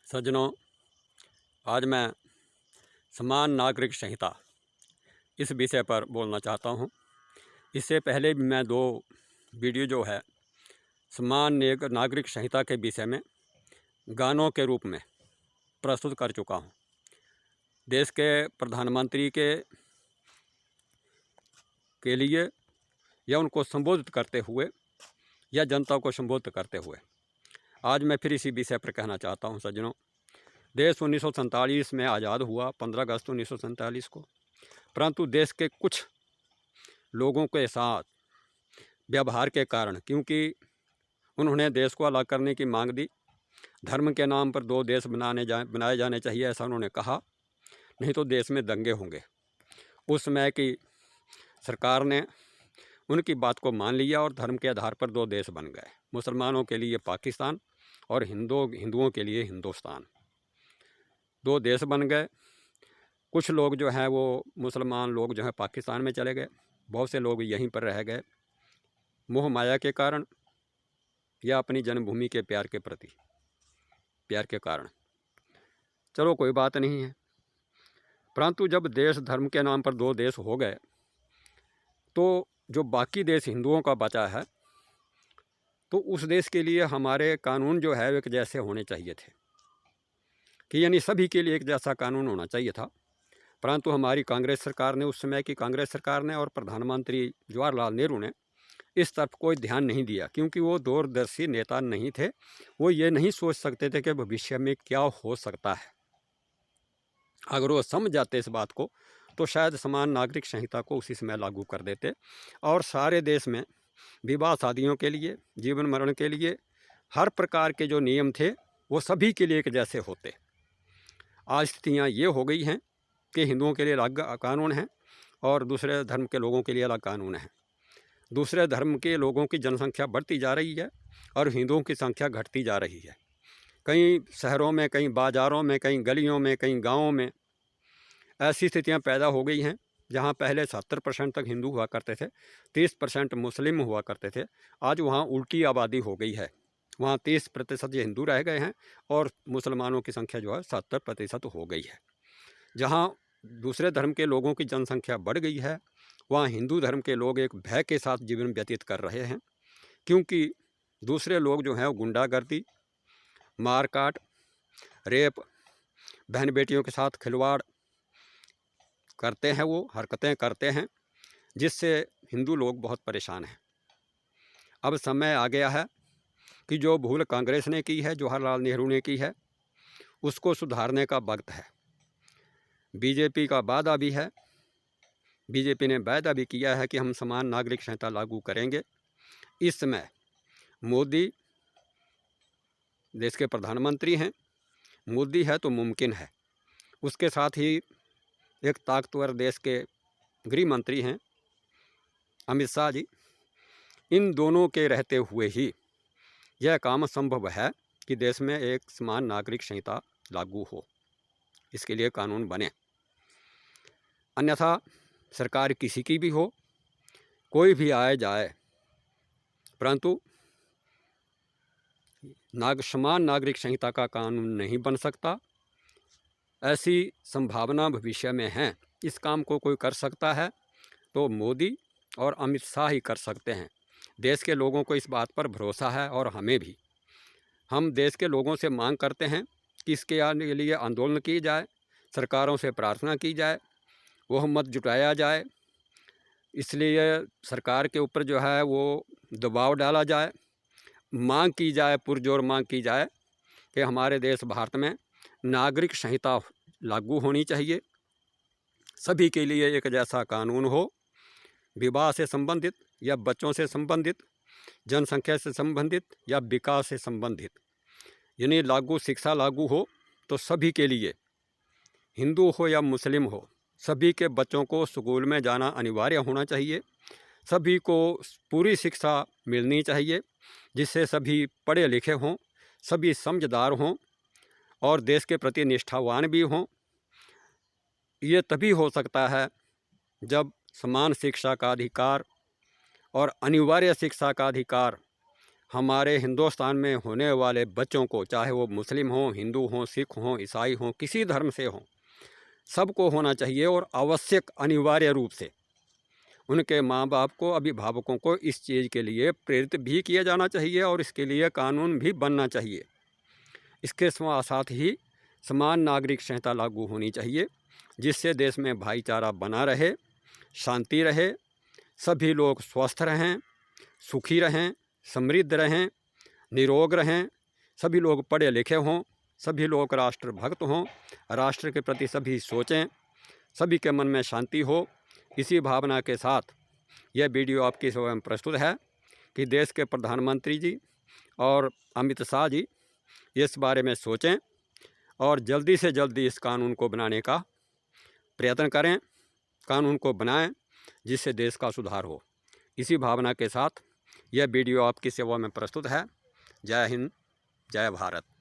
सज्जनों, आज मैं समान नागरिक संहिता इस विषय पर बोलना चाहता हूँ। इससे पहले भी मैं 2 वीडियो जो है समान नागरिक संहिता के विषय में गानों के रूप में प्रस्तुत कर चुका हूँ। देश के प्रधानमंत्री के लिए या उनको संबोधित करते हुए या जनता को संबोधित करते हुए आज मैं फिर इसी विषय पर कहना चाहता हूँ। सज्जनों, देश 1947 में आज़ाद हुआ, 15 अगस्त 1947 को, परंतु देश के कुछ लोगों के साथ व्यवहार के कारण, क्योंकि उन्होंने देश को अलग करने की मांग दी, धर्म के नाम पर 2 देश बनाए जाने चाहिए ऐसा उन्होंने कहा, नहीं तो देश में दंगे होंगे। उस समय की सरकार ने उनकी बात को मान लिया और धर्म के आधार पर 2 देश बन गए, मुसलमानों के लिए पाकिस्तान और हिंदुओं के लिए हिंदुस्तान। 2 देश बन गए। कुछ लोग जो हैं वो मुसलमान लोग जो हैं पाकिस्तान में चले गए, बहुत से लोग यहीं पर रह गए, मोह माया के कारण या अपनी जन्मभूमि के प्यार के कारण। चलो कोई बात नहीं है, परंतु जब देश धर्म के नाम पर 2 देश हो गए तो जो बाकी देश हिंदुओं का बचा है तो उस देश के लिए हमारे कानून जो है एक जैसे होने चाहिए थे, कि यानी सभी के लिए एक जैसा कानून होना चाहिए था। परंतु हमारी कांग्रेस सरकार ने, उस समय की कांग्रेस सरकार ने और प्रधानमंत्री जवाहरलाल नेहरू ने इस तरफ कोई ध्यान नहीं दिया, क्योंकि वो दूरदर्शी नेता नहीं थे। वो ये नहीं सोच सकते थे कि भविष्य में क्या हो सकता है। अगर वो समझ जाते इस बात को तो शायद समान नागरिक संहिता को उसी समय लागू कर देते और सारे देश में विवाह शादियों के लिए, जीवन मरण के लिए हर प्रकार के जो नियम थे वो सभी के लिए एक जैसे होते। आज स्थितियाँ ये हो गई हैं कि हिंदुओं के लिए अलग कानून है और दूसरे धर्म के लोगों के लिए अलग कानून है। दूसरे धर्म के लोगों की जनसंख्या बढ़ती जा रही है और हिंदुओं की संख्या घटती जा रही है। कई शहरों में, कई बाज़ारों में, कई गलियों में, कई गाँवों में ऐसी स्थितियाँ पैदा हो गई हैं जहाँ पहले 70% तक हिंदू हुआ करते थे, 30% मुस्लिम हुआ करते थे। आज वहाँ उल्टी आबादी हो गई है, वहाँ 30% हिंदू रह गए हैं और मुसलमानों की संख्या जो है 70% हो गई है। जहाँ दूसरे धर्म के लोगों की जनसंख्या बढ़ गई है वहाँ हिंदू धर्म के लोग एक भय के साथ जीवन व्यतीत कर रहे हैं, क्योंकि दूसरे लोग जो हैं वो गुंडागर्दी, मारकाट, रेप, बहन बेटियों के साथ खिलवाड़ करते हैं, वो हरकतें करते हैं, जिससे हिंदू लोग बहुत परेशान हैं। अब समय आ गया है कि जो भूल कांग्रेस ने की है, जवाहरलाल नेहरू ने की है, उसको सुधारने का वक्त है। बीजेपी का वादा भी है, बीजेपी ने वादा भी किया है कि हम समान नागरिक संहिता लागू करेंगे। इस समय मोदी देश के प्रधानमंत्री हैं, मोदी है तो मुमकिन है। उसके साथ ही एक ताकतवर देश के गृह मंत्री हैं अमित शाह जी। इन दोनों के रहते हुए ही यह काम संभव है कि देश में एक समान नागरिक संहिता लागू हो, इसके लिए कानून बने। अन्यथा सरकार किसी की भी हो, कोई भी आए जाए, परंतु समान नागरिक संहिता का कानून नहीं बन सकता। ऐसी संभावना भविष्य में है। इस काम को कोई कर सकता है तो मोदी और अमित शाह ही कर सकते हैं। देश के लोगों को इस बात पर भरोसा है और हमें भी। हम देश के लोगों से मांग करते हैं कि इसके लिए आंदोलन की जाए, सरकारों से प्रार्थना की जाए, वह मत जुटाया जाए, इसलिए सरकार के ऊपर जो है वो दबाव डाला जाए, मांग की जाए, पुरजोर मांग की जाए कि हमारे देश भारत में नागरिक संहिता लागू होनी चाहिए। सभी के लिए एक जैसा कानून हो, विवाह से संबंधित या बच्चों से संबंधित, जनसंख्या से संबंधित या विकास से संबंधित, यानी शिक्षा लागू हो तो सभी के लिए, हिंदू हो या मुस्लिम हो, सभी के बच्चों को स्कूल में जाना अनिवार्य होना चाहिए। सभी को पूरी शिक्षा मिलनी चाहिए, जिससे सभी पढ़े लिखे हों, सभी समझदार हों और देश के प्रति निष्ठावान भी हों। ये तभी हो सकता है जब समान शिक्षा का अधिकार और अनिवार्य शिक्षा का अधिकार हमारे हिंदुस्तान में होने वाले बच्चों को, चाहे वो मुस्लिम हों, हिंदू हों, सिख हों, ईसाई हों, किसी धर्म से हों, सबको होना चाहिए। और आवश्यक अनिवार्य रूप से उनके माँ बाप को, अभिभावकों को इस चीज़ के लिए प्रेरित भी किया जाना चाहिए और इसके लिए कानून भी बनना चाहिए। इसके साथ ही समान नागरिक संहिता लागू होनी चाहिए, जिससे देश में भाईचारा बना रहे, शांति रहे, सभी लोग स्वस्थ रहें, सुखी रहें, समृद्ध रहें, निरोग रहें, सभी लोग पढ़े लिखे हों, सभी लोग राष्ट्रभक्त हों, राष्ट्र के प्रति सभी सोचें, सभी के मन में शांति हो। इसी भावना के साथ यह वीडियो आपकी सेवा में प्रस्तुत है कि देश के प्रधानमंत्री जी और अमित शाह जी इस बारे में सोचें और जल्दी से जल्दी इस कानून को बनाने का प्रयत्न करें, कानून को बनाएं जिससे देश का सुधार हो। इसी भावना के साथ यह वीडियो आपकी सेवा में प्रस्तुत है। जय हिंद, जय भारत।